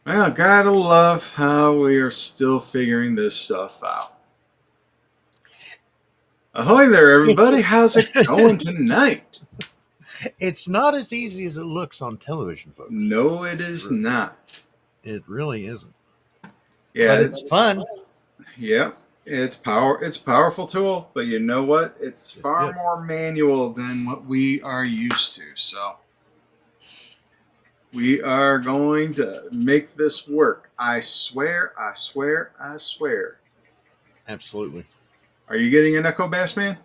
Well, gotta love how we are still figuring this stuff out. Ahoy there, everybody. How's it going tonight? It's not as easy as it looks on television, folks. No, it is not. It really isn't. Yeah, But it's fun. yeah, it's a powerful tool, but you know what? It's far Yep. more manual than what we are used to. So we are going to make this work. I swear, I swear, I swear. Absolutely. Are you getting an echo, Bass Man?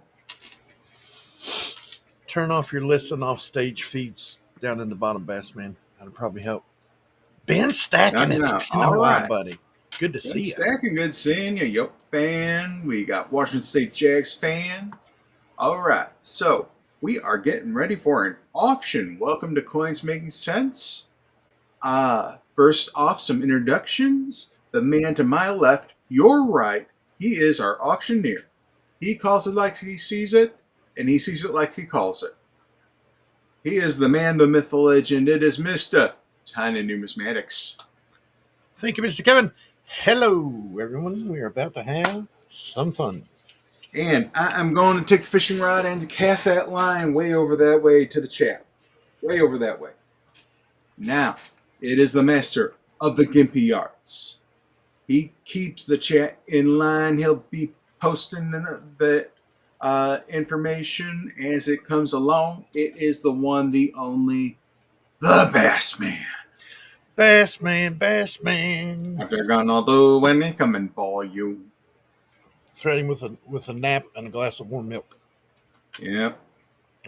Turn off your listen off stage feeds down in the bottom, Bassman. That'll probably help. Ben Stacking, it's No. been a All while, right. buddy. Good to Good see you. stacking, good seeing you. Yup, fan. We got Washington State Jags fan. All right, so we are getting ready for an auction. Welcome to Coins Making Sense. First off, some introductions. The man to my left, your right, he is our auctioneer. He calls it like he sees it, and he sees it like he calls it. He is the man, the myth, the legend. It is Mr. Tiny Numismatics. Thank you, Mr. Kevin. Hello, everyone. We are about to have some fun. And I'm going to take the fishing rod and cast that line way over that way to the chat. Way over that way. Now, it is the master of the gimpy arts. He keeps the chat in line. He'll be posting the information as it comes along. It is the one, the only, the Bass Man. Bassman, Bassman. What they're gonna do when they coming for you. Threading with a nap and a glass of warm milk. Yep.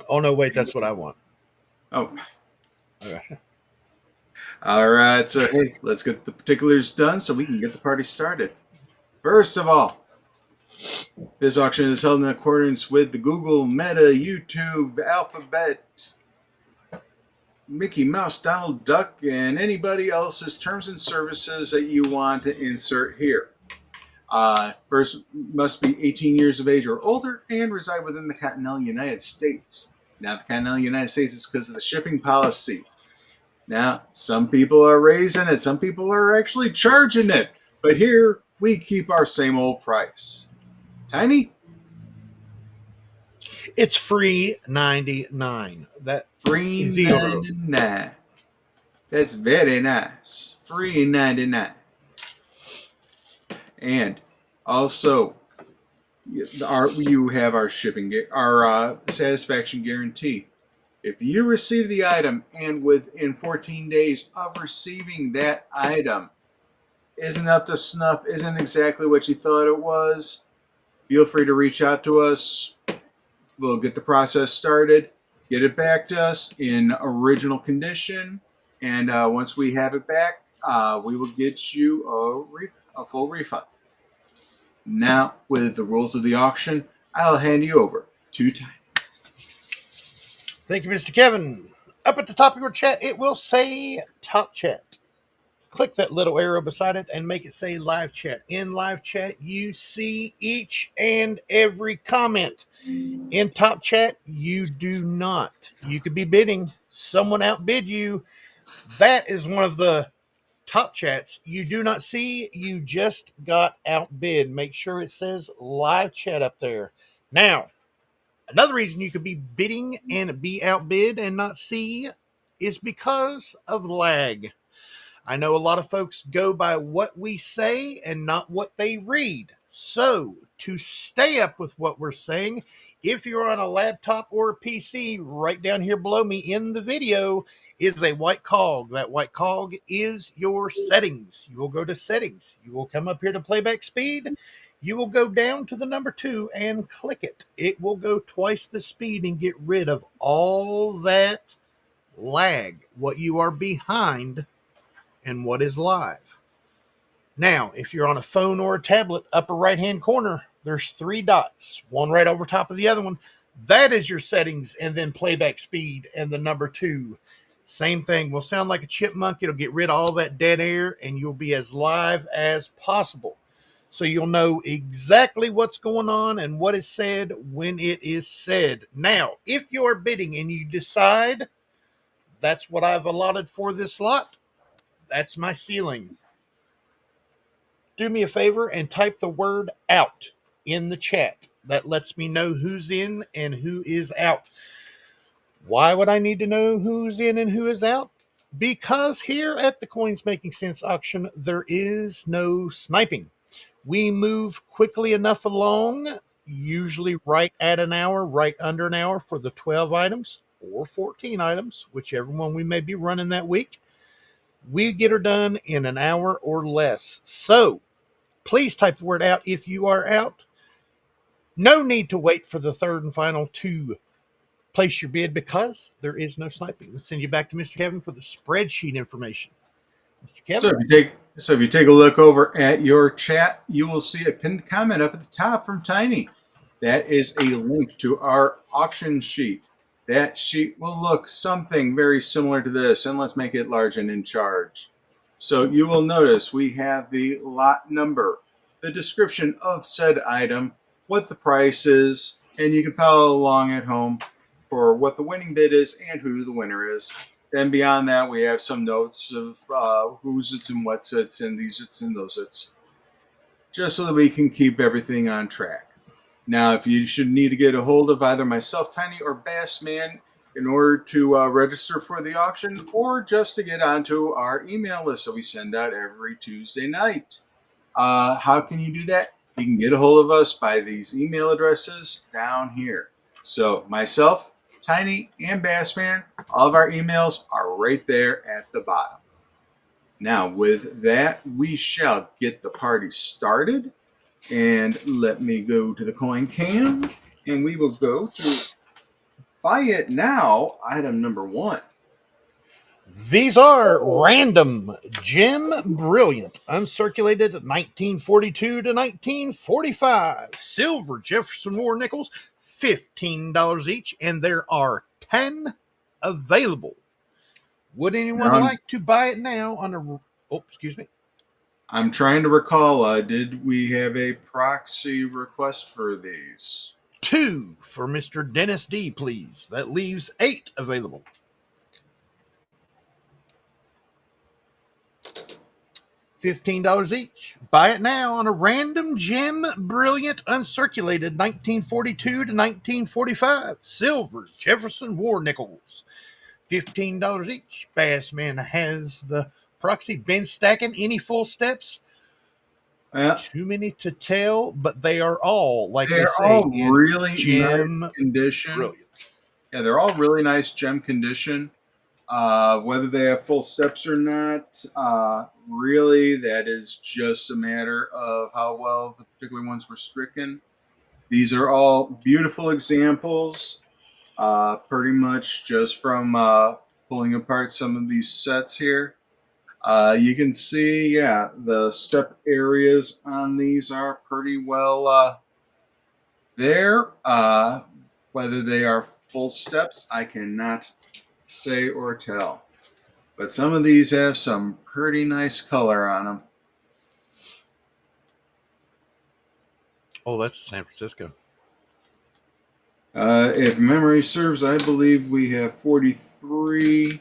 Oh, no, wait, that's what I want. Oh. Okay. All right, so hey, let's get the particulars done so we can get the party started. First of all, this auction is held in accordance with the Google, Meta, YouTube, Alphabet, Mickey Mouse, Donald Duck, and anybody else's terms and services that you want to insert here. First, must be 18 years of age or older and reside within the continental United States. Now, the continental United States is because of the shipping policy. Now, some people are raising it, some people are actually charging it, but here we keep our same old price. Tiny? It's free 99. That Free zero. 99. That's very nice. Free 99. And also, you have our shipping, our satisfaction guarantee. If you receive the item and within 14 days of receiving that item isn't up to snuff, isn't exactly what you thought it was, feel free to reach out to us. We'll get the process started, get it back to us in original condition, and once we have it back, we will get you a full refund. Now, with the rules of the auction, I'll hand you over to Tiny. Thank you, Mr. Kevin. Up at the top of your chat, it will say Top Chat. Click that little arrow beside it and make it say Live Chat. In Live Chat, you see each and every comment. In Top Chat, you do not. You could be bidding. Someone outbid you. That is one of the Top Chats you do not see. You just got outbid. Make sure it says Live Chat up there. Now, another reason you could be bidding and be outbid and not see is because of lag. I know a lot of folks go by what we say and not what they read. So, to stay up with what we're saying, if you're on a laptop or a PC, right down here below me in the video is a white cog. That white cog is your settings. You will go to settings. You will come up here to playback speed. You will go down to the number 2 and click it. It will go twice the speed and get rid of all that lag, what you are behind and what is live. Now, if you're on a phone or a tablet, upper right-hand corner, there's 3 dots, one right over top of the other one. That is your settings, and then playback speed and the number 2. Same thing. Will sound like a chipmunk. It'll get rid of all that dead air, and you'll be as live as possible. So you'll know exactly what's going on and what is said when it is said. Now, if you're bidding and you decide that's what I've allotted for this lot, That's my ceiling. Do me a favor and type the word out in the chat. That lets me know who's in and who is out. Why would I need to know who's in and who is out? Because here at the Coins Making Sense auction, there is no sniping. We move quickly enough along, usually right at an hour, right under an hour for the 12 items or 14 items, whichever one we may be running that week. We get her done in an hour or less. So please type the word out if you are out. No need to wait for the third and final to place your bid because there is no sniping. Let's send you back to Mr. Kevin for the spreadsheet information. Mr. Kevin? So if you take a look over at your chat, you will see a pinned comment up at the top from Tiny. That is a link to our auction sheet. That sheet will look something very similar to this, and let's make it large and in charge. So you will notice we have the lot number, the description of said item, what the price is, and you can follow along at home for what the winning bid is and who the winner is. Then beyond that, we have some notes of whose it's and what's it's and these it's and those it's, just so that we can keep everything on track. Now, if you should need to get a hold of either myself, Tiny, or Bassman in order to register for the auction, or just to get onto our email list that we send out every Tuesday night, how can you do that? You can get a hold of us by these email addresses down here. So myself, Tiny, and Bassman, all of our emails are right there at the bottom. Now, with that, we shall get the party started. And let me go to the coin cam, and we will go to buy it now, item number 1. These are random gem brilliant uncirculated 1942 to 1945 silver Jefferson War nickels, $15 each, and there are 10 available. Would anyone like to buy it now on a... Oh, excuse me. I'm trying to recall, did we have a proxy request for these? 2 for Mr. Dennis D, please. That leaves 8 available. $15 each. Buy it now on a random gem brilliant uncirculated 1942 to 1945 silver Jefferson War nickels. $15 each. Bassman has the proxy. Been stacking any full steps? Too many to tell, but they are all, like they say, all really gem nice condition. Brilliant. Yeah, they're all really nice gem condition. Whether they have full steps or not, really, that is just a matter of how well the particular ones were stricken. These are all beautiful examples, pretty much just from pulling apart some of these sets here. You can see, yeah, the step areas on these are pretty well there. Whether they are full steps, I cannot say or tell. But some of these have some pretty nice color on them. Oh, that's San Francisco. If memory serves, I believe we have 43,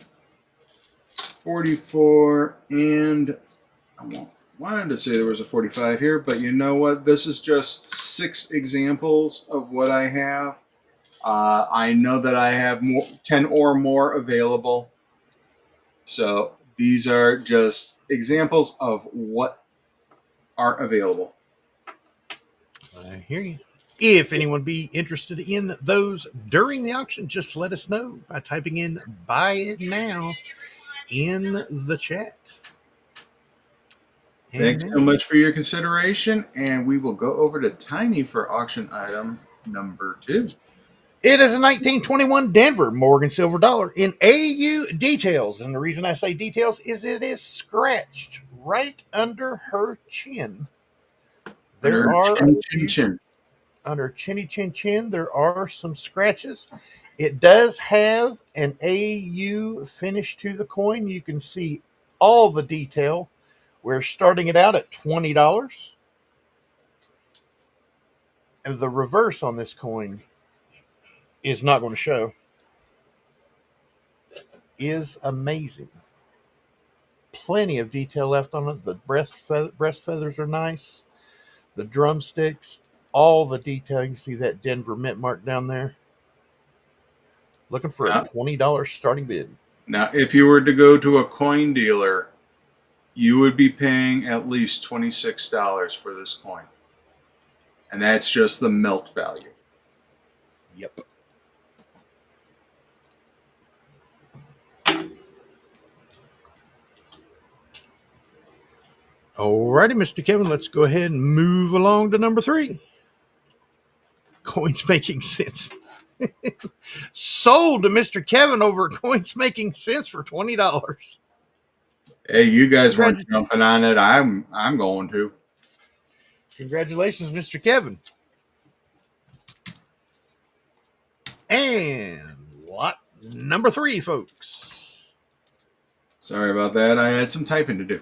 44, and I wanted to say there was a 45 here, but you know what? This is just 6 examples of what I have. I know that I have 10 or more available. So these are just examples of what are available. I hear you. If anyone be interested in those during the auction, just let us know by typing in "buy it now" in the chat. Thanks so much for your consideration, and we will go over to Tiny for auction item number 2. It is a 1921 Denver Morgan silver dollar in AU details, and the reason I say details is it is scratched right under her chin. There are under chinny chin chin. There are some scratches. It does have an AU finish to the coin. You can see all the detail. We're starting it out at $20. And the reverse on this coin is not going to show. Is amazing. plenty of detail left on it. The breast feathers are nice. The drumsticks, all the detail. You can see that Denver mint mark down there. Looking for a Now, $20 starting bid. now, if you were to go to a coin dealer, you would be paying at least $26 for this coin. And that's just the melt value. Yep. Alrighty, Mr. Kevin, let's go ahead and move along to number 3. Coins Making Sense. Sold to Mr. Kevin over at Coins Making Sense for $20. Hey, you guys weren't jumping on it. I'm going to. Congratulations, Mr. Kevin. And lot number 3, folks. Sorry about that. I had some typing to do.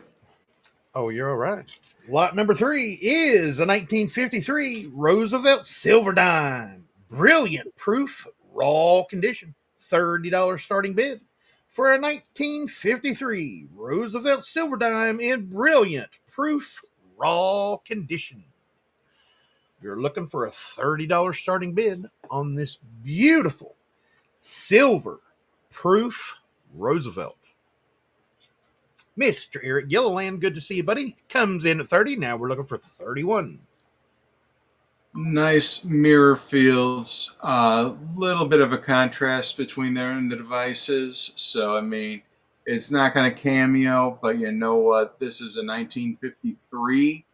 Oh, you're all right. Lot number 3 is a 1953 Roosevelt Silver Dime. Brilliant proof, raw condition. $30 starting bid for a 1953 Roosevelt Silver Dime in brilliant proof, raw condition. You're looking for a $30 starting bid on this beautiful silver proof Roosevelt. Mr. Eric Gilliland, good to see you, buddy. Comes in at 30. Now we're looking for 31. Nice mirror fields. A little bit of a contrast between there and the devices. So, I mean, it's not going to cameo, but you know what? This is a 1953.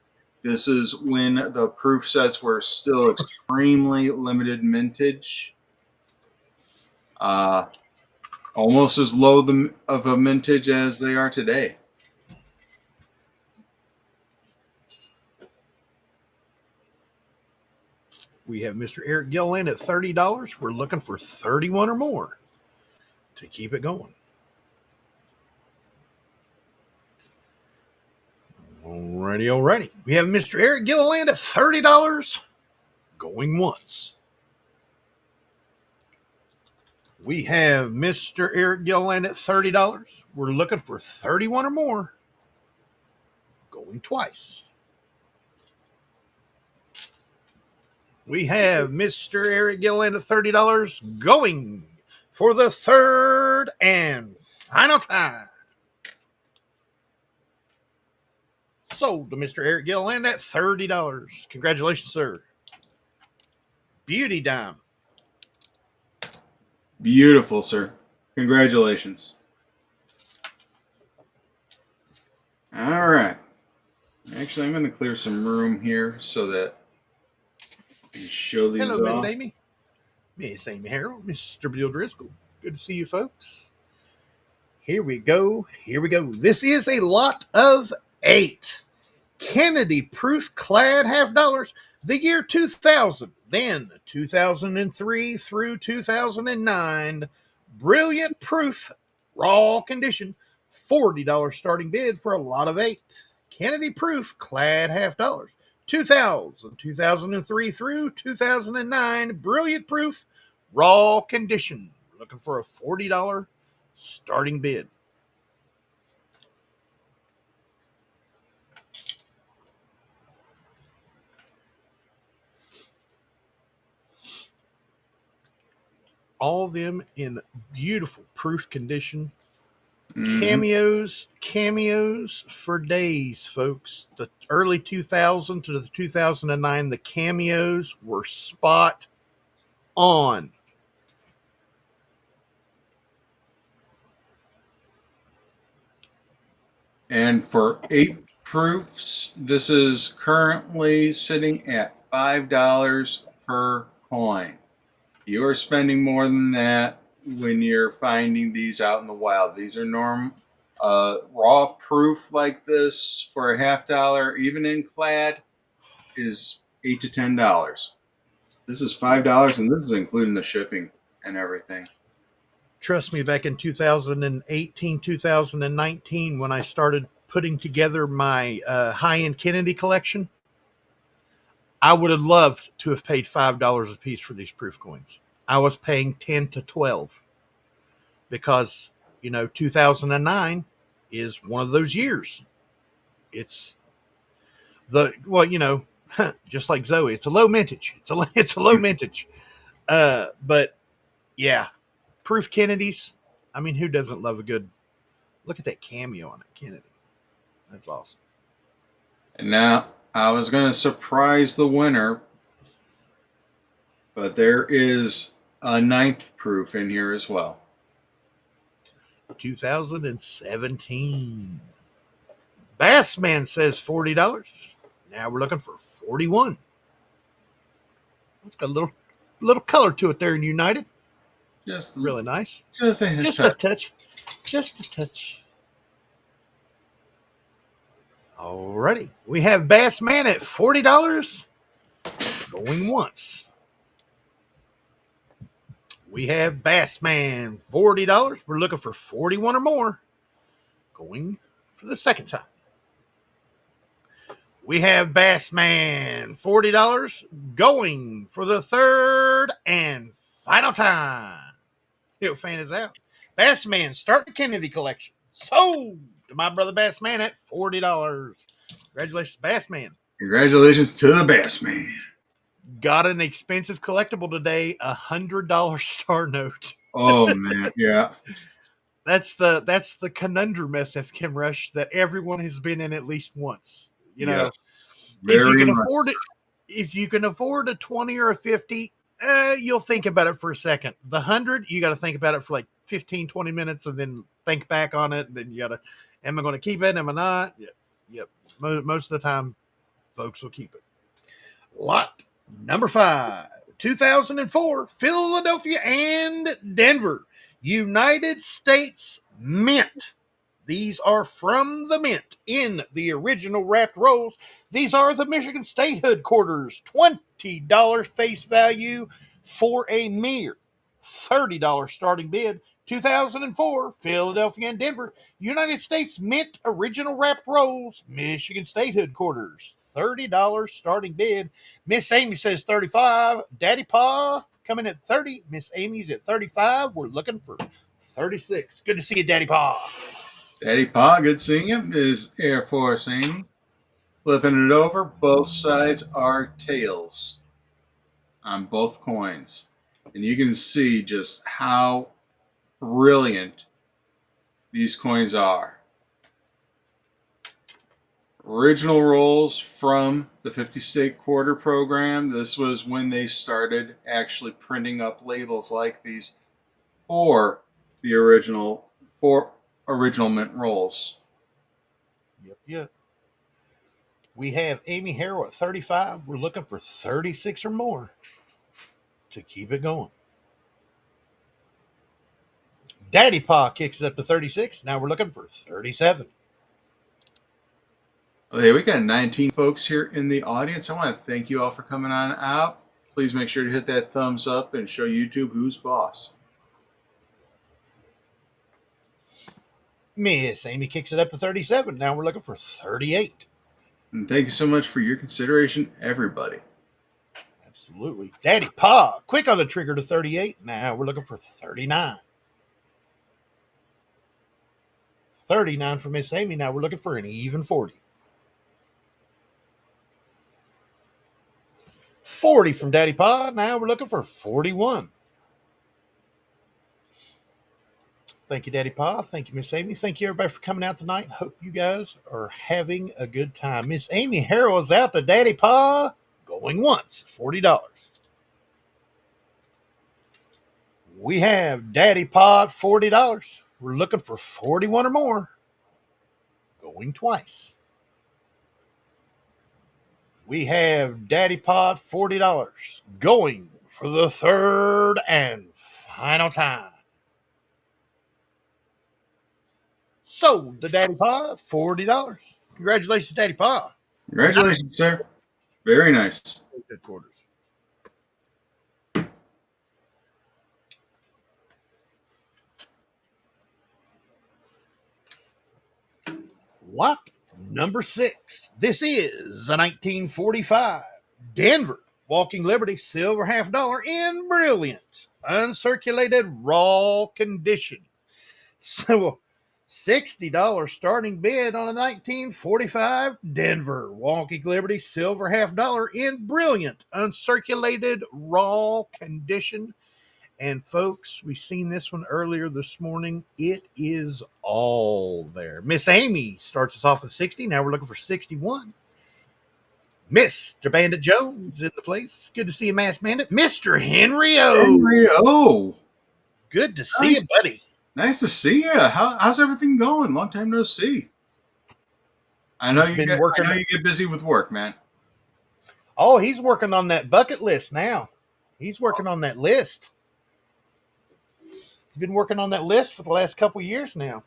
This is when the proof sets were still extremely limited mintage. Almost as low of a mintage as they are today. We have Mr. Eric Gilliland at $30. We're looking for 31 or more to keep it going. Alrighty. We have Mr. Eric Gilliland at $30. Going once. We have Mr. Eric Gilliland at $30. We're looking for 31 or more. Going twice. We have Mr. Eric Gilliland at $30 going for the third and final time. Sold to Mr. Eric Gilliland at $30. Congratulations, sir. Beauty dime. Beautiful, sir. Congratulations. All right. Actually, I'm going to clear some room here so that I can show these Hello, off. Miss Amy. Miss Amy Harrell, Mr. Bill Driscoll. Good to see you, folks. Here we go. This is a lot of 8. Kennedy proof clad half dollars, the year 2000, then 2003 through 2009. Brilliant proof, raw condition, $40 starting bid for a lot of 8. Kennedy proof clad half dollars, 2000, 2003 through 2009. Brilliant proof, raw condition. We're looking for a $40 starting bid. All of them in beautiful proof condition. Cameos for days, folks. The early 2000 to the 2009, the cameos were spot on. And for 8 proofs, this is currently sitting at $5 per coin. You are spending more than that when you're finding these out in the wild. These are raw proof like this for a $50, even in clad, is $8 to $10. This is $5, and this is including the shipping and everything. Trust me, back in 2018, 2019, when I started putting together my high-end Kennedy collection, I would have loved to have paid $5 a piece for these proof coins. I was paying 10 to 12 because, 2009, is one of those years. It's just like Zoe, it's a low mintage. It's a low mintage. But yeah, proof Kennedys. I mean, who doesn't love a good look at that cameo on it, Kennedy? That's awesome. And now I was going to surprise the winner, but there is a ninth proof in here as well. 2017. Bassman says $40. Now we're looking for 41. It's got a little color to it there in United. Just really nice. Just a touch. Just a touch. Alrighty. We have Bassman at $40. Going once. We have Bassman, $40. We're looking for 41 or more. Going for the second time. We have Bassman, $40. Going for the third and final time. It fan is out. Bassman, start the Kennedy collection. Sold to my brother Bassman at $40. Congratulations, Bassman. Congratulations to the Bassman. Got an expensive collectible today, $100 star note. Oh man, yeah. That's the conundrum, SF Kim Rush, that everyone has been in at least once. You know, yes, if you can afford it, if you can afford a 20 or a 50, you'll think about it for a second. The 100, you got to think about it for like 15, 20 minutes and then think back on it. And then you got to, am I going to keep it? Am I not? Yep. Most of the time, folks will keep it. Lot number 5, 2004, Philadelphia and Denver, United States Mint. These are from the Mint in the original wrapped rolls. These are the Michigan State headquarters. $20 face value for a mere $30 starting bid. 2004, Philadelphia and Denver, United States Mint original wrapped rolls, Michigan State headquarters. $30 starting bid. Miss Amy says 35. Daddy Pa coming at 30. Miss Amy's at 35. We're looking for 36. Good to see you, Daddy Pa. Daddy Pa, good seeing you. Is Air Force Amy. Flipping it over, both sides are tails on both coins. And you can see just how brilliant these coins are. Original rolls from the 50 state quarter program. This was when they started actually printing up labels like these for the original mint rolls. Yep. We have Amy Harrell at 35. We're looking for 36 or more to keep it going. Daddy Pa kicks it up to 36. Now we're looking for 37. Okay, we got 19 folks here in the audience. I want to thank you all for coming on out. Please make sure to hit that thumbs up and show YouTube who's boss. Miss Amy kicks it up to 37. Now we're looking for 38. And thank you so much for your consideration, everybody. Absolutely. Daddy Pa, quick on the trigger to 38. Now we're looking for 39. 39 for Miss Amy. Now we're looking for an even 40. 40 from Daddy Pa. Now we're looking for 41. Thank you, Daddy Pa. Thank you, Miss Amy. Thank you, everybody, for coming out tonight. Hope you guys are having a good time. Miss Amy Harrell is out to Daddy Pa. Going once, $40. We have Daddy Pa at $40. We're looking for 41 or more. Going twice. We have Daddy Pa at $40. Going for the third and final time. Sold to Daddy Pa, $40. Congratulations, Daddy Pa. Congratulations, sir. Very nice. Headquarters. Lot number 6. This is a 1945 Denver Walking Liberty silver $50 in brilliant uncirculated raw condition. So $60 starting bid on a 1945 Denver Wonky Liberty silver $half in brilliant uncirculated raw condition. And folks, we seen this one earlier this morning. It is all there. Miss Amy starts us off at 60. Now we're looking for 61. Mr. Bandit Jones in the place. Good to see you, Mass Bandit. Mr. Henry O. Henry O. Good to see Nice. you, buddy. Nice to see you. How's everything going? Long time no see. I know you get busy with work, man. Oh, he's working on that bucket list now. He's working on that list. He's been working on that list for the last couple of years now.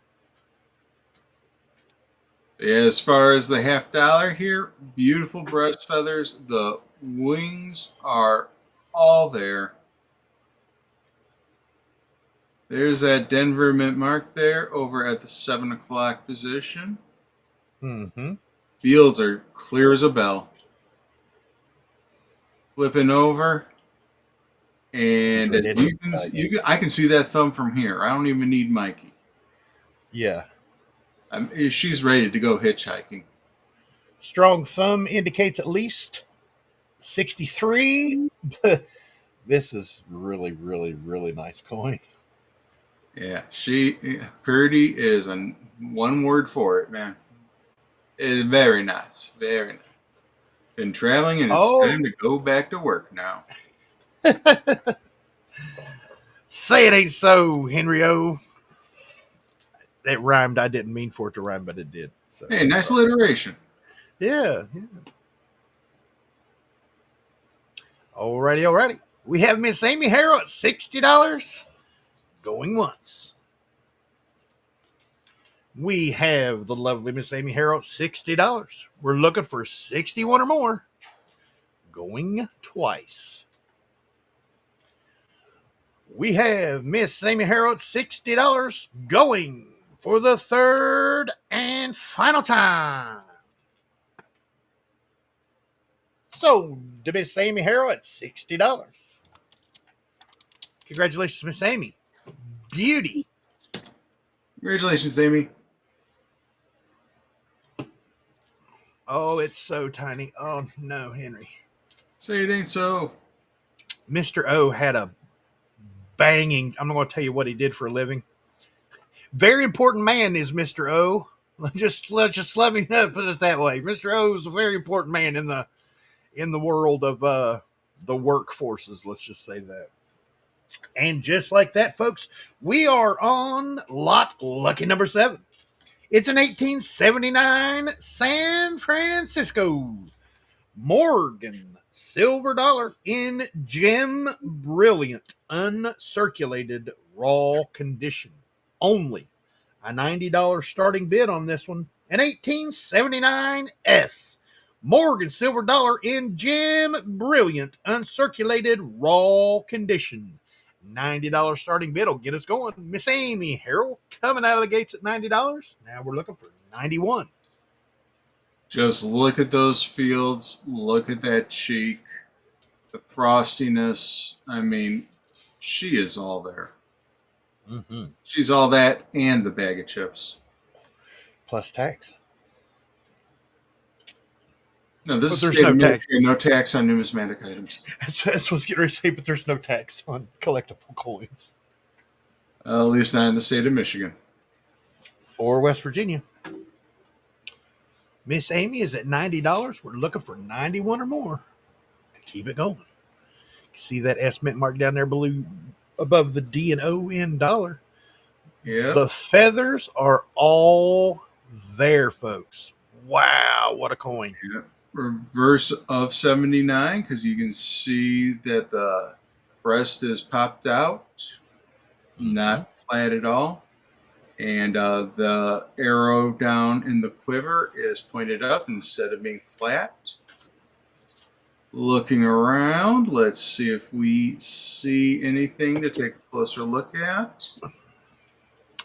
As far as the $half here, beautiful breast feathers. The wings are all there. There's that Denver mint mark there over at the 7 o'clock position. Mm-hmm. Fields are clear as a bell. Flipping over. And I can see that thumb from here. I don't even need Mikey. Yeah. She's ready to go hitchhiking. Strong thumb indicates at least 63. This is really, really, really nice coin. Yeah, Purdy is one word for it, man. It is very nice, very nice. Been traveling and it's time to go back to work now. Say it ain't so, Henry O. That rhymed. I didn't mean for it to rhyme, but it did. So. Hey, nice alliteration. Yeah. Alrighty. We have Miss Amy Harrow at $60. Going once. We have the lovely Miss Amy Harrow at $60. We're looking for 61 or more. Going twice. We have Miss Amy Harrow at $60. Going for the third and final time. So, to Miss Amy Harrow at $60. Congratulations, Miss Amy. Beauty. Congratulations, Amy. Oh, it's so tiny. Oh, no, Henry. Say it ain't so. Mr. O had a banging, I'm not going to tell you what he did for a living. Very important man is Mr. O. Let's just let me put it that way. Mr. O is a very important man in the world of the workforces. Let's just say that. And just like that, folks, we are on lot lucky number 7. It's an 1879 San Francisco Morgan silver dollar in gem brilliant uncirculated raw condition. Only a $90 starting bid on this one. An 1879 S Morgan silver dollar in gem brilliant uncirculated raw condition. $90 starting bid will get us going. Miss Amy Harrell coming out of the gates at $90. Now we're looking for 91. Just look at those fields. Look at that cheek. The frostiness. I mean, she is all there. Mm-hmm. She's all that and the bag of chips. Plus tax. No, this is no tax on numismatic items. That's what I was getting ready to say, but there's no tax on collectible coins. At least not in the state of Michigan. Or West Virginia. Miss Amy is at $90. We're looking for 91 or more to keep it going. See that S mint mark down there below, above the D and O in dollar? Yeah. The feathers are all there, folks. Wow, what a coin. Yeah. Reverse of 79, because you can see that the breast is popped out, not flat at all. And the arrow down in the quiver is pointed up instead of being flat. Looking around, let's see if we see anything to take a closer look at.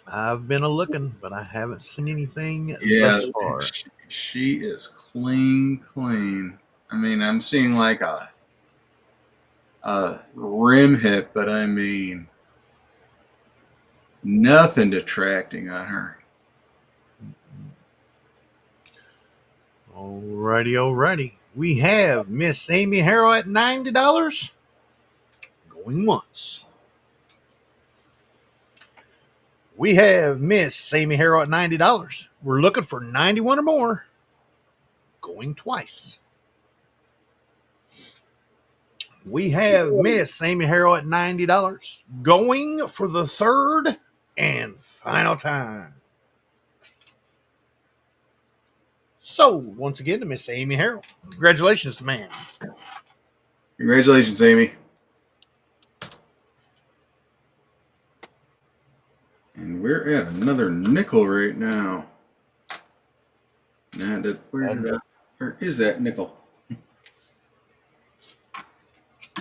I've been a-looking, but I haven't seen anything thus far. She is clean. I mean, I'm seeing like a rim hit, but I mean, nothing detracting on her. Alrighty. We have Miss Amy Harrell at $90. Going once. We have Miss Amy Harrell at $90. We're looking for 91 or more. Going twice. We have Miss Amy Harrell at $90. Going for the third and final time. So, once again, to Miss Amy Harrell. Congratulations, ma'am. Congratulations, Amy. And we're at another nickel right now. Where is that nickel?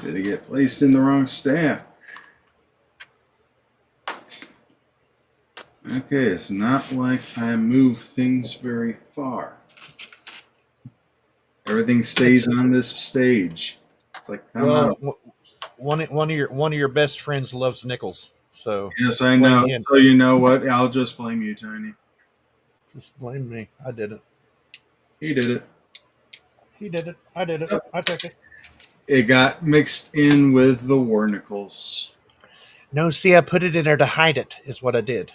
Did it get placed in the wrong stack? Okay, it's not like I move things very far. Everything stays on this stage. It's like, come on. One of your best friends loves nickels. So yes, I know. So you know what? I'll just blame you, Tiny. Just blame me. I did it. He did it. He did it. I did it. Yep. I took it. It got mixed in with the war nickels. No, see, I put it in there to hide it, is what I did.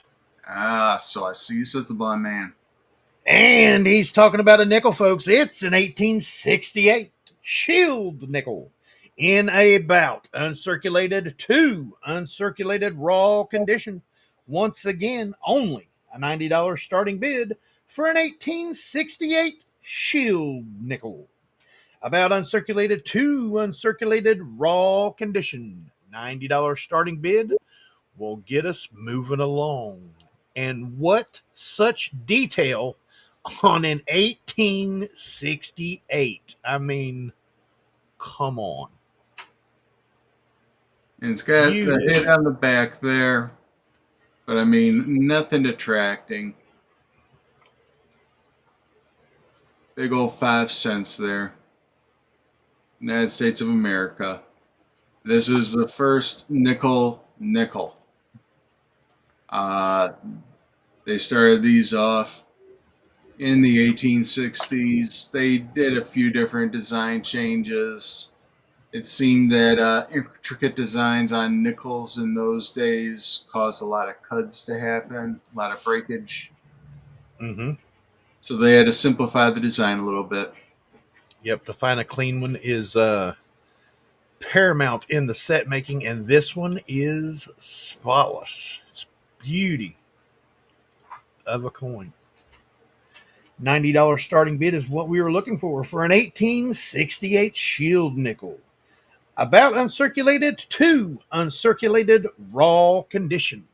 Ah, so I see, says the blind man. And he's talking about a nickel, folks. It's an 1868 shield nickel in a bout uncirculated to uncirculated raw condition. Once again, only a $90 starting bid for an 1868 shield nickel. About uncirculated to uncirculated raw condition. $90 starting bid will get us moving along. And what such detail on an 1868. I mean, come on. And it's got the hit on the back there, but I mean, nothing detracting. Big old 5 cents there. United States of America. This is the first nickel. They started these off in the 1860s. They did a few different design changes. It seemed that intricate designs on nickels in those days caused a lot of cuts to happen, a lot of breakage. Mm-hmm. So they had to simplify the design a little bit. Yep, to find a clean one is paramount in the set making, and this one is spotless. It's beauty of a coin. $90 starting bid is what we were looking for an 1868 shield nickel. About uncirculated to uncirculated raw condition.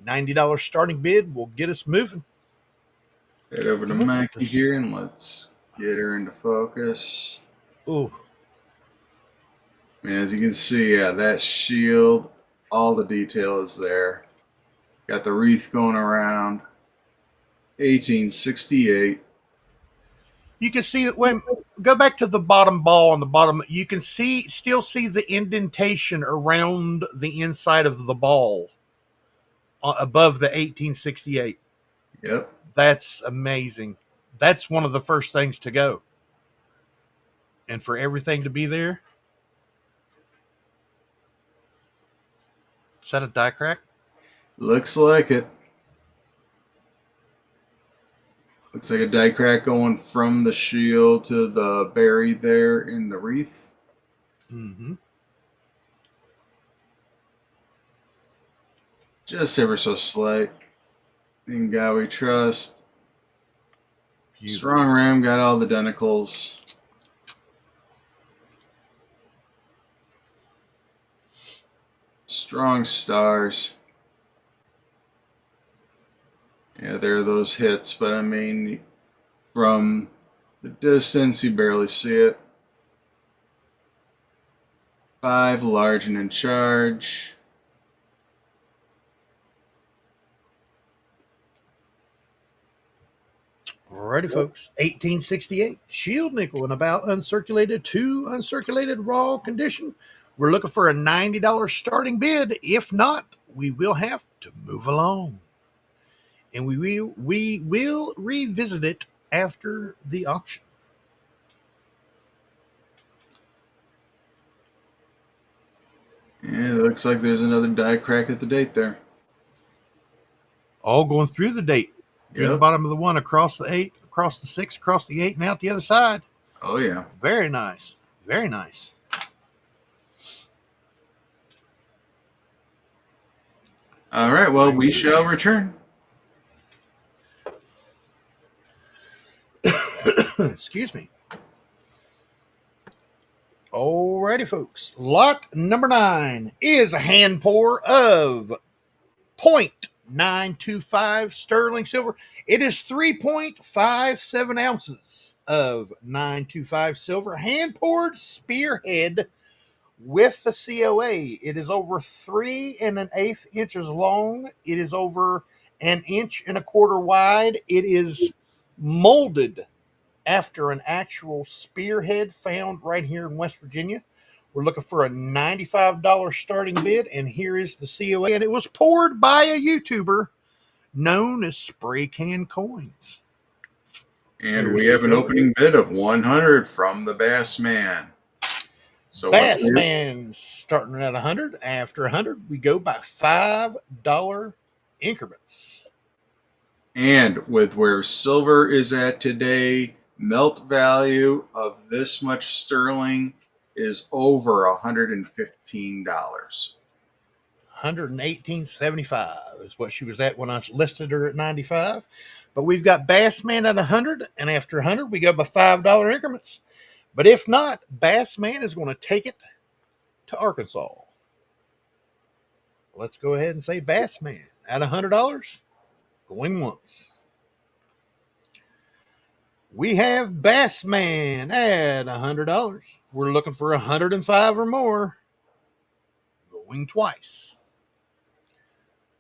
$90 starting bid will get us moving. Head over to Mikey here and let's get her into focus. Ooh. As you can see, yeah, that shield, all the detail is there. Got the wreath going around. 1868. You can see that when go back to the bottom ball on the bottom, you can still see the indentation around the inside of the ball above the 1868. Yep. That's amazing. That's one of the first things to go. And for everything to be there. Is that a die crack? Looks like it. Looks like a die crack going from the shield to the berry there in the wreath. Mm-hmm. Just ever so slight. In God we trust. Beautiful. Strong ram got all the denticles. Strong stars. Yeah, there are those hits, but I mean, from the distance, you barely see it. 5 large and in charge. Alrighty, folks. 1868 shield nickel in about uncirculated to uncirculated raw condition. We're looking for a $90 starting bid. If not, we will have to move along. And we will revisit it after the auction. Yeah, it looks like there's another die crack at the date there. All going through the date, through the Yep. bottom of the 1, across the 8, across the 6, across the 8, and out the other side. Oh, yeah. Very nice. Very nice. All right. Well, we shall return. Excuse me. Alrighty, folks. Lot number 9 is a hand pour of 0.925 sterling silver. It is 3.57 ounces of 925 silver, hand poured spearhead with the COA. It is over 3 1/8 inches long. It is over 1.25 inches wide. It is molded after an actual spearhead found right here in West Virginia. We're looking for a $95 starting bid, and here is the COA. And it was poured by a YouTuber known as Spray Can Coins. And we have an opening bid of 100 from the Bass Man. So Bass Man's starting at 100. After 100, we go by $5 increments. And with where silver is at today, melt value of this much sterling is over $115. $118.75 is what she was at when I listed her at 95. But we've got Bassman at 100, and after 100, we go by $5 increments. But if not, Bassman is going to take it to Arkansas. Let's go ahead and say Bassman at $100, going once. We have Bassman at $100. We're looking for 105 or more, going twice.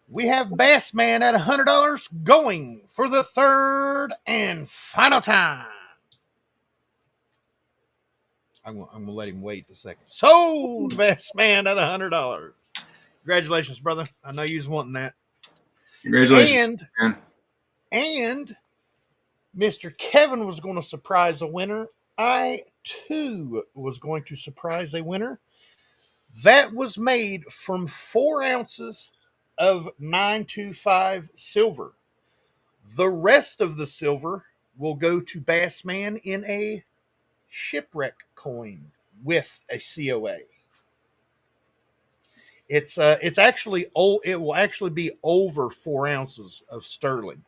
We have Bassman at $100, going for the third and final time. I'm going to let him wait a second. Sold Bassman at $100. Congratulations, brother. I know you was wanting that. Congratulations. And Mr. Kevin was going to surprise a winner. I, too, was going to surprise a winner. That was made from 4 ounces of 925 silver. The rest of the silver will go to Bassman in a shipwreck coin with a COA. It's actually it will actually be over 4 ounces of sterling.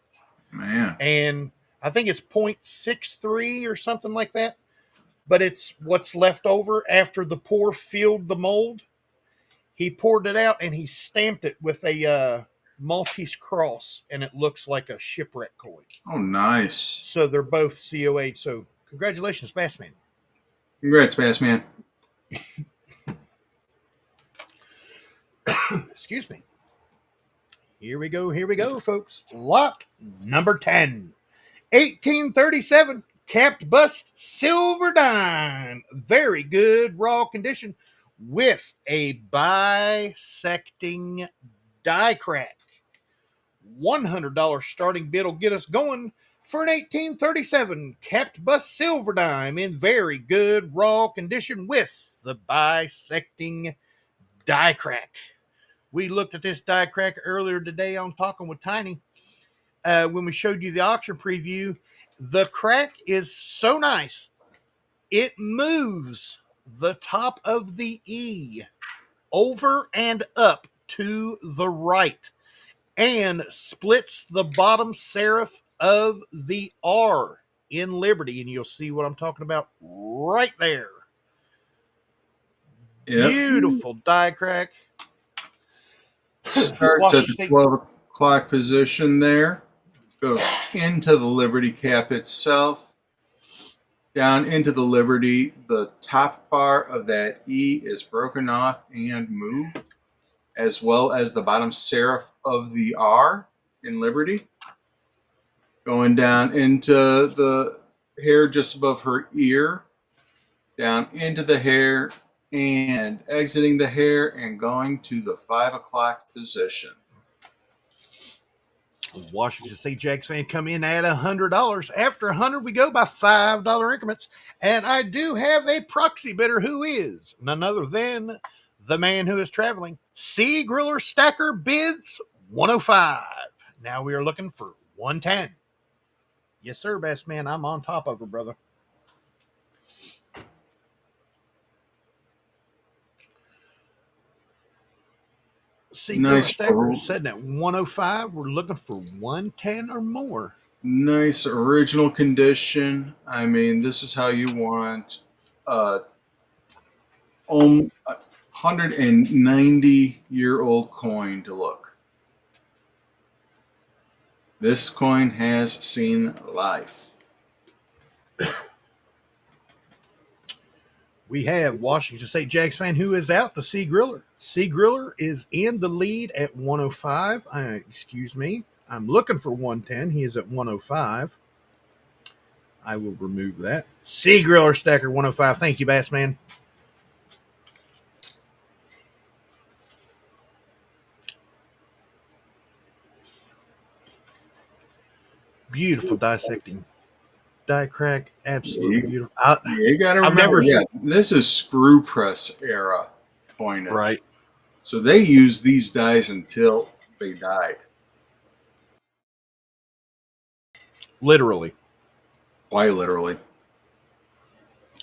Man. And I think it's 0.63 or something like that. But it's what's left over after the pour filled the mold. He poured it out and he stamped it with a Maltese cross, and it looks like a shipwreck coin. Oh, nice. So they're both COA. So congratulations, Bassman. Congrats, Bassman. Excuse me. Here we go, folks. Lot number 10. 1837 capped bust silver dime. Very good raw condition with a bisecting die crack. $100 starting bid will get us going for an 1837 capped bust silver dime in very good raw condition with the bisecting die crack. We looked at this die crack earlier today on Talking with Tiny. When we showed you the auction preview, the crack is so nice, it moves the top of the E over and up to the right and splits the bottom serif of the R in Liberty. And you'll see what I'm talking about right there. Yep. Beautiful die crack. Starts at the 12 o'clock position there. Goes into the Liberty cap itself. Down into the Liberty. The top bar of that E is broken off and moved, as well as the bottom serif of the R in Liberty. Going down into the hair just above her ear. Down into the hair and exiting the hair and going to the 5 o'clock position. Washington State Jags fan come in at $100. After 100, we go by $5 increments. And I do have a proxy bidder who is none other than the man who is traveling. C Griller Stacker bids 105. Now we are looking for 110. Yes, sir, best man. I'm on top of her, brother. C Griller Nice, Stacker is sitting at 105. We're looking for 110 or more. nice original condition. I mean, this is how you want a 190-year-old coin to look. This coin has seen life. We have Washington State Jags fan who is out, the C Griller. C Griller is in the lead at 105. Excuse me. I'm looking for 110. He is at 105. I will remove that. C Griller Stacker 105. Thank you, Bass Man. Beautiful dissecting die crack. Absolutely beautiful. You got to I've remember, never this is screw press era coinage. Right. So they used these dies until they died. Literally. Why literally?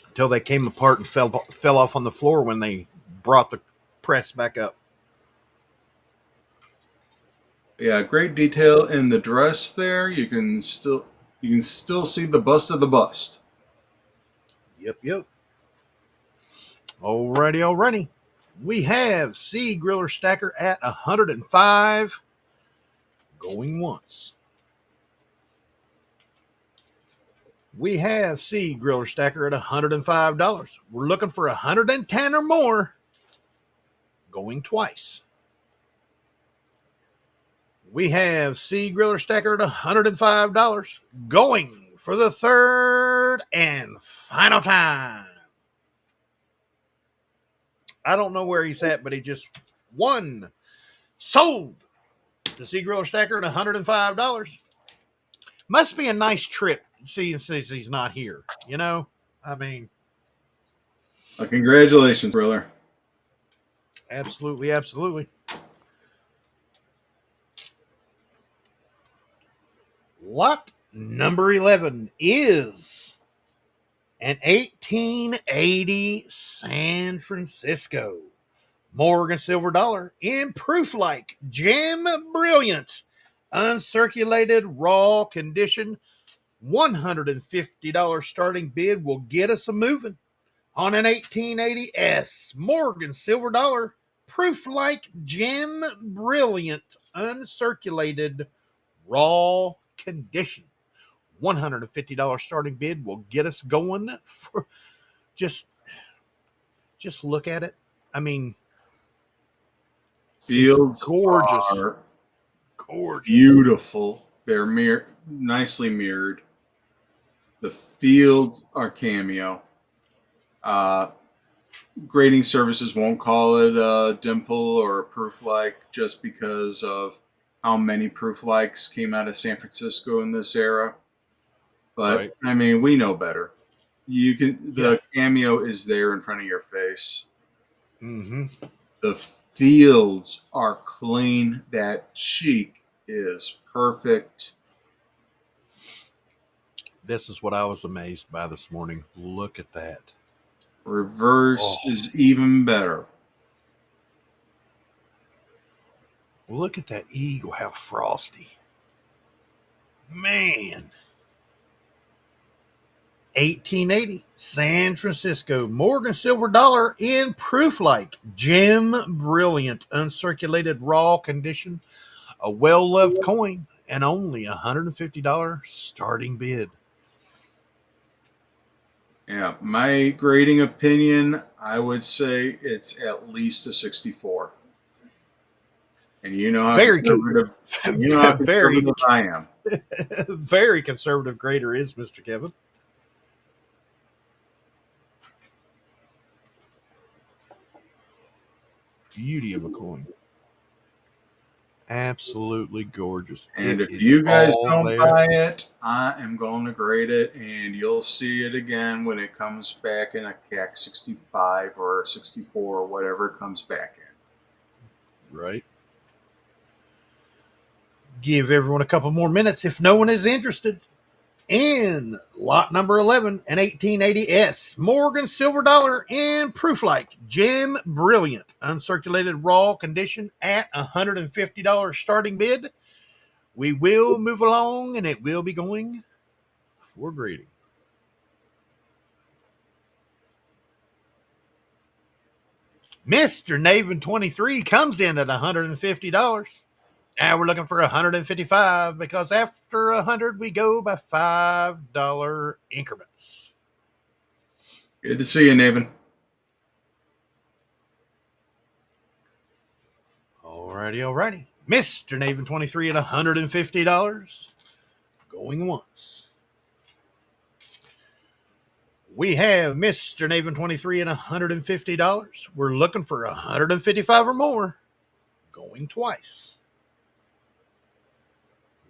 Until they came apart and fell off on the floor when they brought the press back up. Yeah, great detail in the dress there. You can still see the bust of the bust. Yep. Alrighty. We have C Griller Stacker at 105. Going once. We have C Griller Stacker at $105. We're looking for 110 or more. Going twice. We have C Griller Stacker at $105. Going for the third and final time. I don't know where he's at, but he just won. Sold. The C Griller Stacker at $105. Must be a nice trip seeing since he's not here. You know? I mean. Congratulations, Thriller. Absolutely. Lot number 11 is an 1880 San Francisco Morgan silver dollar in proof-like gem brilliant uncirculated raw condition. $150 starting bid will get us a moving on an 1880s Morgan silver dollar proof-like gem brilliant uncirculated raw condition. $150 starting bid will get us going for just look at it. I mean, Fields gorgeous. are beautiful. They're nicely mirrored. The fields are cameo. Grading services won't call it a dimple or a proof like just because of how many proof likes came out of San Francisco in this era. But right. I mean, we know better. The cameo is there in front of your face. Mm-hmm. The fields are clean. That cheek is perfect. This is what I was amazed by this morning. Look at that. Reverse is even better. Look at that eagle, how frosty. Man. 1880 San Francisco Morgan silver dollar in proof-like gem brilliant uncirculated raw condition. A well-loved coin and only $150 starting bid. Yeah, my grading opinion, I would say it's at least a 64. And you know how conservative I am. Very conservative grader is Mr. Kevin. Beauty of a coin. Absolutely gorgeous. And It if is you guys all don't there. buy it, I am going to grade it, and you'll see it again when it comes back in a CAC 65 or 64 or whatever it comes back in. Right. Give everyone a couple more minutes if no one is interested. In lot number 11, an 1880S Morgan Silver Dollar in proof-like gem brilliant uncirculated raw condition at $150 starting bid. We will move along and it will be going for grading. Mr. Naven 23 comes in at $150. Now we're looking for $155 because after 100 we go by $5 increments. Good to see you, Naven. Alrighty. Mr. Naven 23 at $150. Going once. We have Mr. Naven 23 at $150. We're looking for $155 or more. Going twice.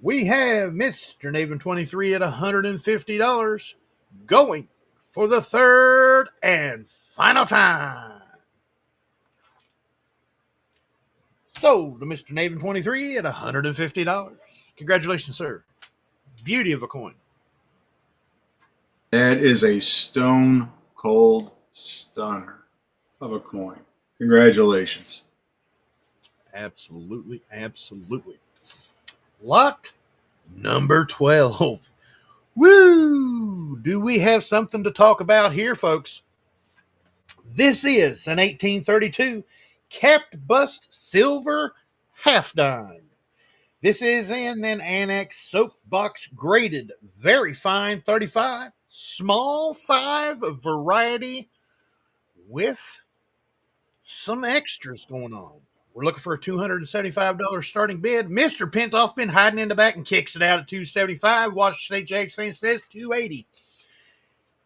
We have Mr. Naven 23 at $150. Going for the third and final time. Sold to Mr. Naven 23 at $150. Congratulations, sir. Beauty of a coin. That is a stone cold stunner of a coin. Congratulations. Absolutely. Lot number 12. Woo! Do we have something to talk about here, folks? This is an 1832 capped bust silver half dime. This is in an annex soapbox graded, very fine 35, small 5 variety with some extras going on. We're looking for a $275 starting bid. Mr. Pintoff been hiding in the back and kicks it out at $275. Washington State Jags fan says $280.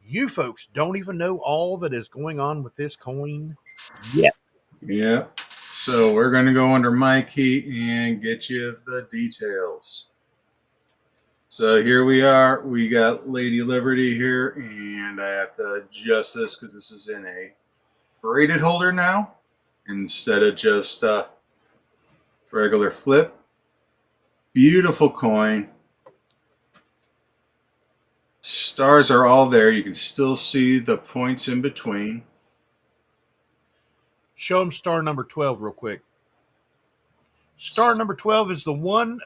You folks don't even know all that is going on with this coin yet. Yeah. So we're going to go under my key and get you the details. So here we are. We got Lady Liberty here, and I have to adjust this because this is in a braided holder now instead of just a regular flip. Beautiful coin. Stars are all there. You can still see the points in between. Show them star number 12 real quick. Star number 12 is the one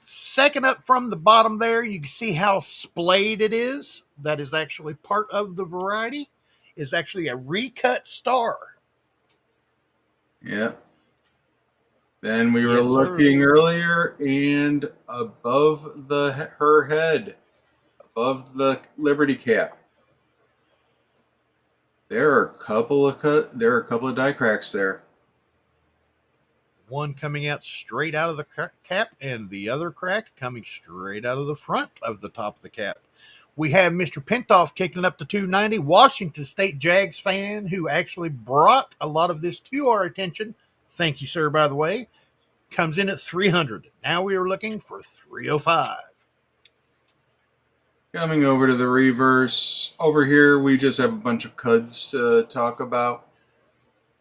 second up from the bottom there. You can see how splayed it is. That is actually part of the variety. Is actually a recut star. Yeah. Then we were Yes, looking sir. earlier, and above her head, above the Liberty cap, there are a couple of die cracks there. One coming out straight out of the cap, and the other crack coming straight out of the front of the top of the cap. We have Mr. Pintoff kicking up to 290, Washington State Jags fan who actually brought a lot of this to our attention. Thank you, sir, by the way. Comes in at 300. Now we are looking for 305. Coming over to the reverse. Over here, we just have a bunch of CUDs to talk about.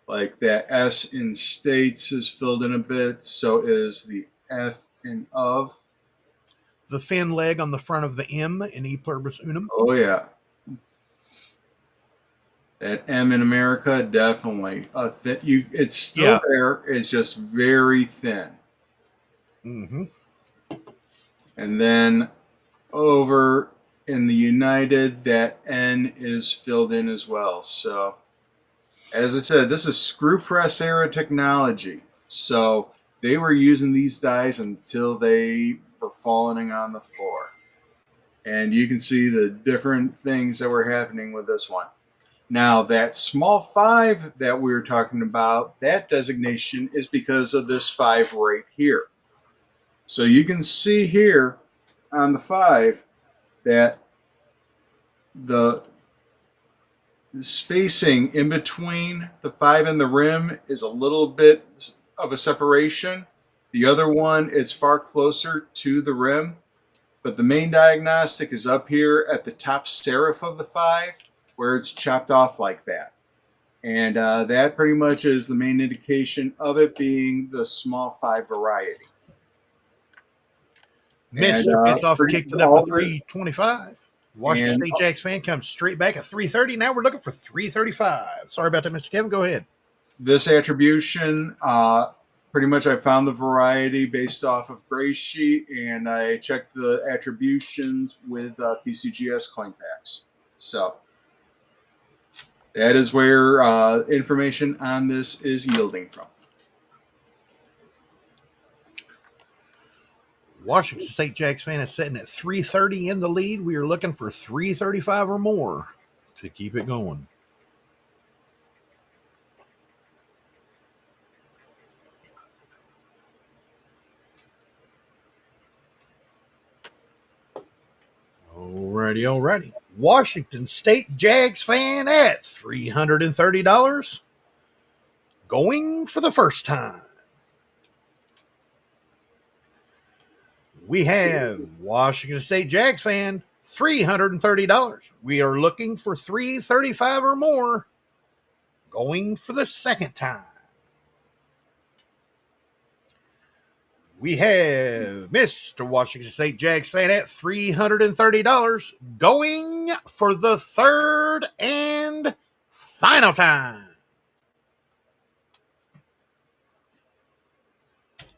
Like that S in states is filled in a bit. So is the F in of. The thin leg on the front of the M in E pluribus unum. Oh, yeah. That M in America, definitely. It's still there. It's just very thin. Mm-hmm. And then over in the United, that N is filled in as well. So, as I said, this is screw press era technology. So they were using these dies until they were falling on the floor. And you can see the different things that were happening with this one. Now, that small 5 that we were talking about, that designation is because of this 5 right here. So you can see here on the 5 that the spacing in between the 5 and the rim is a little bit of a separation. The other one is far closer to the rim, but the main diagnostic is up here at the top serif of the 5, where it's chopped off like that. And that pretty much is the main indication of it being the small 5 variety. And Mr. Bischoff kicked it up to all the 325. Washington and State Jags fan comes straight back at 330. Now we're looking for 335. Sorry about that, Mr. Kevin. Go ahead. this attribution, pretty much I found the variety based off of Gray Sheet, and I checked the attributions with PCGS coin packs. So that is where information on this is yielding from. Washington State Jags fan is sitting at 330 in the lead. We are looking for 335 or more to keep it going. Alrighty. Washington State Jags fan at $330. Going for the first time. We have Washington State Jags fan, $330. We are looking for 335 or more. Going for the second time. We have Mr. Washington State Jags fan at $330. Going for the third and final time.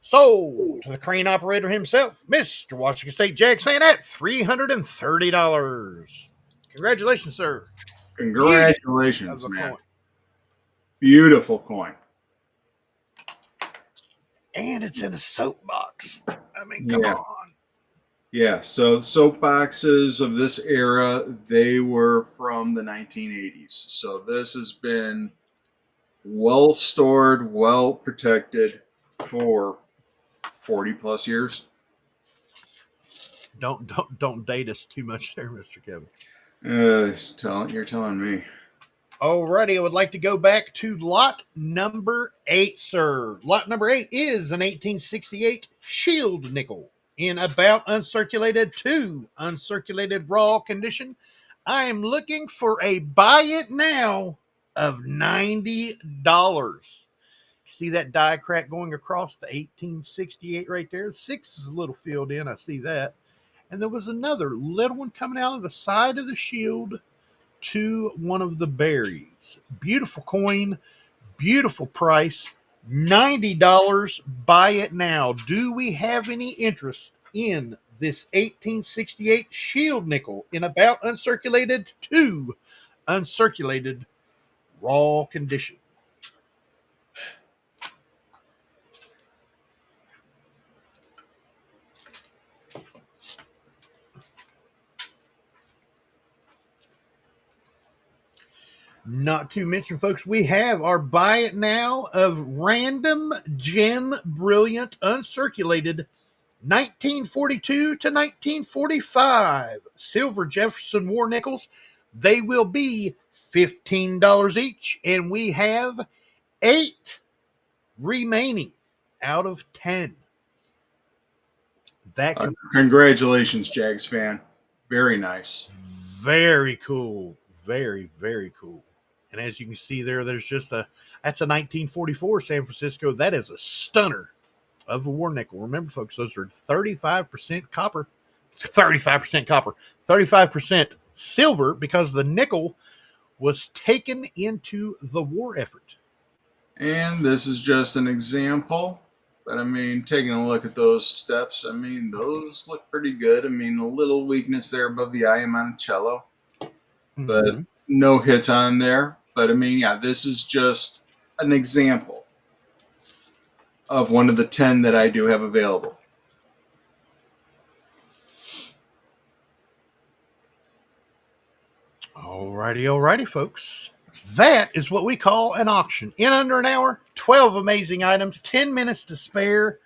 So, to the crane operator himself, Mr. Washington State Jags fan at $330. Congratulations, sir. Congratulations, man. Coin. Beautiful coin. And it's in a soap box. I mean, come on. Yeah, so soap boxes of this era, they were from the 1980s. So this has been well stored, well protected for 40 plus years. Don't date us too much there, Mr. Kevin. You're telling me. Alrighty, I would like to go back to lot number 8, sir. Lot number 8 is an 1868 Shield nickel in about uncirculated to uncirculated raw condition. I am looking for a buy it now of $90. See that die crack going across the 1868 right there? 6 is a little filled in. I see that. And there was another little one coming out of the side of the shield to one of the berries. Beautiful coin, beautiful price, $90. Buy it now. Do we have any interest in this 1868 shield nickel in about uncirculated to uncirculated raw condition? Not to mention, folks, we have our buy it now of random gem brilliant uncirculated 1942 to 1945 silver Jefferson War nickels. They will be $15 each, and we have 8 remaining out of 10. Congratulations, Jags fan. Very nice. Very cool. Very, very cool. And as you can see there's just that's a 1944 San Francisco. That is a stunner of a war nickel. Remember, folks, those are 35% copper, 35% silver, because the nickel was taken into the war effort. And this is just an example. But, I mean, taking a look at those steps, I mean, those look pretty good. I mean, a little weakness there above the eye Monticello. But no hits on there. But, I mean, yeah, this is just an example of one of the 10 that I do have available. Alrighty, folks. That is what we call an auction. In under an hour, 12 amazing items, 10 minutes to spare.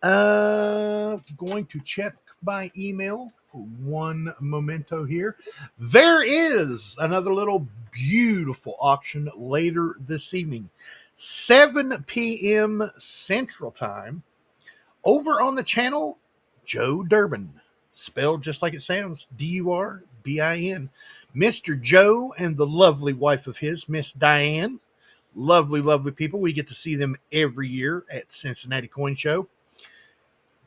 Going to check my email for one memento here. There is another little beautiful auction later this evening, 7 p.m. Central Time. over on the channel, Joe Durbin, spelled just like it sounds, Durbin. Mr. Joe and the lovely wife of his, Miss Diane. Lovely, lovely people. We get to see them every year at Cincinnati Coin Show.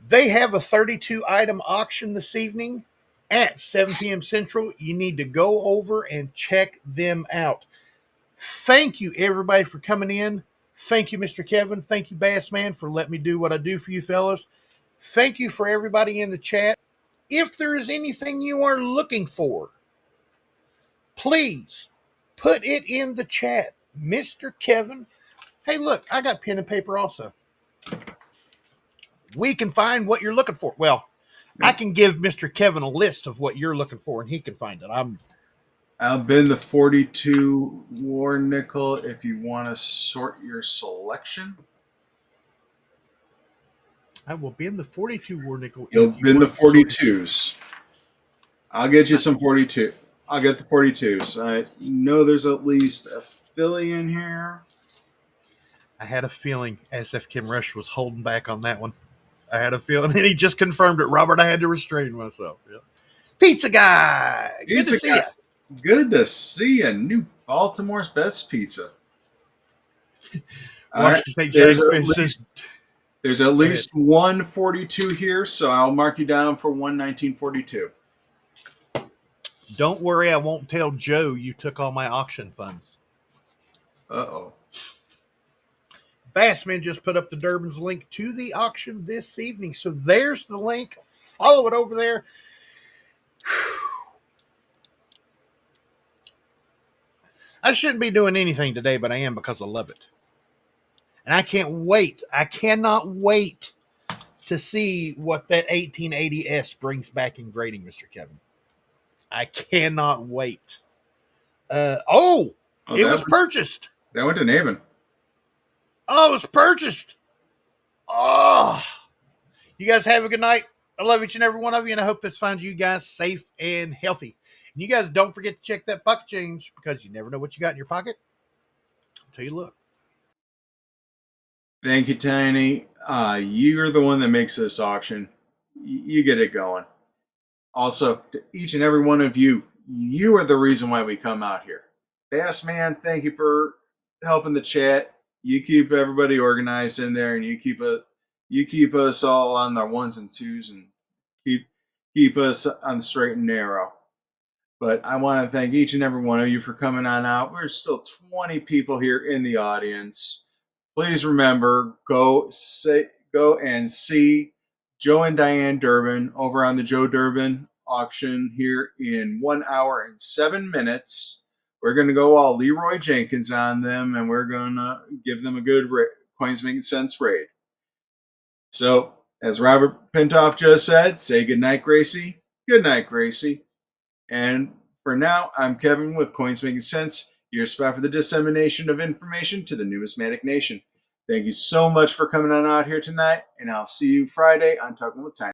They have a 32 item auction this evening at 7 p.m. Central. You need to go over and check them out. Thank you, everybody, for coming in. Thank you, Mr. Kevin. Thank you, Bassman, for letting me do what I do for you fellas. Thank you for everybody in the chat. If there is anything you are looking for, please put it in the chat. Mr. Kevin, hey, look, I got pen and paper also. We can find what you're looking for. Well, I can give Mr. Kevin a list of what you're looking for, and he can find it. I'll bin the 42 war nickel if you want to sort your selection. I will bin the 42 war nickel. You'll bin the 42s. I'll get you some 42. I'll get the 42s. I know there's at least a Philly in here. I had a feeling SF Kim Rush was holding back on that one. I had a feeling, and he just confirmed it. Robert, I had to restrain myself. Yep. Pizza Guy. Good to see you. Good to see you. New Baltimore's best pizza. Washington State there's at least one 42 here, so I'll mark you down for one 1942. Don't worry, I won't tell Joe you took all my auction funds. Uh-oh. Bassman just put up the Durbin's link to the auction this evening. So there's the link. Follow it over there. I shouldn't be doing anything today, but I am because I love it. And I can't wait. I cannot wait to see what that 1880S brings back in grading, Mr. Kevin. I cannot wait. It was purchased. That went to Naven. Oh, it was purchased. Oh, you guys have a good night. I love each and every one of you, and I hope this finds you guys safe and healthy. And you guys don't forget to check that pocket change because you never know what you got in your pocket until you look. Thank you, Tiny. You're the one that makes this auction. You get it going. Also, to each and every one of you, you are the reason why we come out here. Bass Man, thank you for helping the chat. You keep everybody organized in there, and you keep us all on our ones and twos, and keep us on the straight and narrow. But I want to thank each and every one of you for coming on out. We're still 20 people here in the audience. Please remember, go and see Joe and Diane Durbin over on the Joe Durbin auction here in 1 hour and 7 minutes. We're going to go all Leroy Jenkins on them, and we're going to give them a good Coins Making Sense raid. So, as Robert Pintoff just said, say good night, Gracie. Good night, Gracie. And for now, I'm Kevin with Coins Making Sense, your spot for the dissemination of information to the numismatic nation. Thank you so much for coming on out here tonight, and I'll see you Friday on Talking with Tiny.